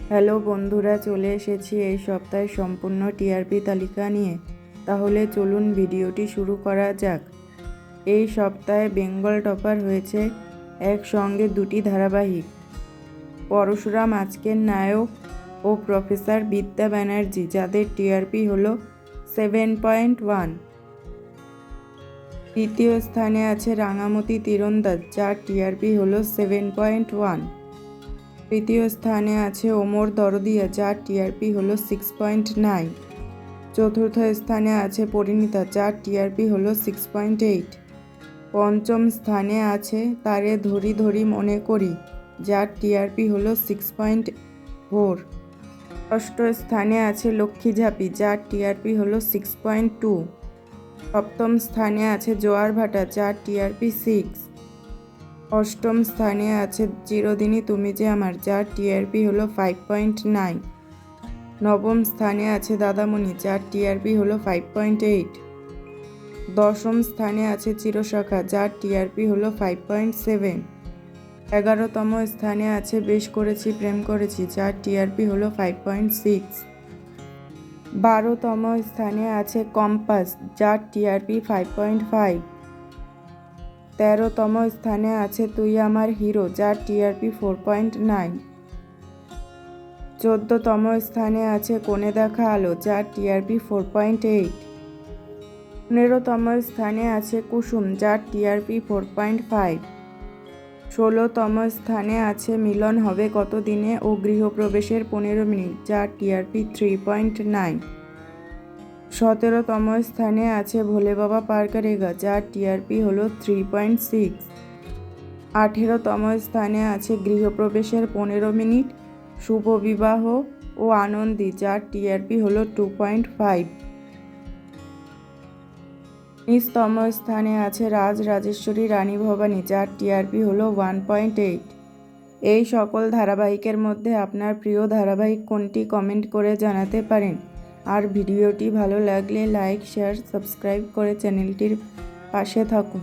Hello বন্ধুরা, চলে এসেছি এই সপ্তাহের সম্পূর্ণ টিআরপি তালিকা নিয়ে। তাহলে চলুন ভিডিওটি শুরু করা যাক। এই সপ্তাহে বেঙ্গল টপার হয়েছে একসঙ্গে দুটি ধারাবাহিক, পরশুরাম আজকের নায়ক ও প্রফেসর বিদ্যা ব্যানার্জি, যাদের টিআরপি হলো 7.1। দ্বিতীয় স্থানে আছে রাঙামতি তীরন্দাজ, যার টিআরপি হলো 7.1। তৃতীয় স্থানে আছে ওমর দরদিয়া, যার টিআরপি হলো 6.9। চতুর্থ স্থানে আছে পরিণীতা, যার টিআরপি হলো 6.8। পঞ্চম স্থানে আছে তারে ধরি ধরি মনে করি, যার টিআরপি হলো 6.4। ষষ্ঠ স্থানে আছে লক্ষ্মী ঝাঁপি, যার টিআরপি হলো 6.2। সপ্তম স্থানে আছে জোয়ার ভাটা, যার টিআরপি 6। অষ্টম স্থানে আছে চিরদিনই তুমি যে আমার, যার টিআরপি হলো 5.9। নবম স্থানে আছে দাদামণি, যার টিআরপি হলো 5.8। দশম স্থানে আছে চিরসখা, যার টিআরপি হলো 5.7। 11তম স্থানে আছে বেশ করেছি প্রেম করেছি, যার টিআরপি হলো 5.6। 12তম স্থানে আছে কম্পাস, যার টিআরপি 5.5। 13তম স্থানে আছে তুই আমার হিরো, যার টিআরপি 4.9। 14তম স্থানে আছে কোণে দেখা আলো, যার টিআরপি 4.8। 15তম স্থানে আছে কুসুম, যার টিআরপি 4.5। 16তম স্থানে আছে মিলন হবে কত দিনে ও গৃহপ্রবেশের 15 মিনিট, যার টিআরপি 3.9। 17তম স্থানে আছে ভোলে বাবা পার করেগা, যার টিআরপি হলো 3.6। 18তম স্থানে আছে গৃহপ্রবেশের 15 মিনিট, শুভ বিবাহ ও আনন্দী, যার টিআরপি হলো 2.5। 19তম স্থানে আছে রাজ রাজেশ্বরী রানী ভবানী, যার টিআরপি হলো 1.8। এই সকল ধারাবাহিকের মধ্যে আপনার প্রিয় ধারাবাহিক কোনটি কমেন্ট করে জানাতে পারেন। আর ভিডিওটি ভালো লাগলে লাইক, শেয়ার, সাবস্ক্রাইব করে চ্যানেলটির পাশে থাকুন।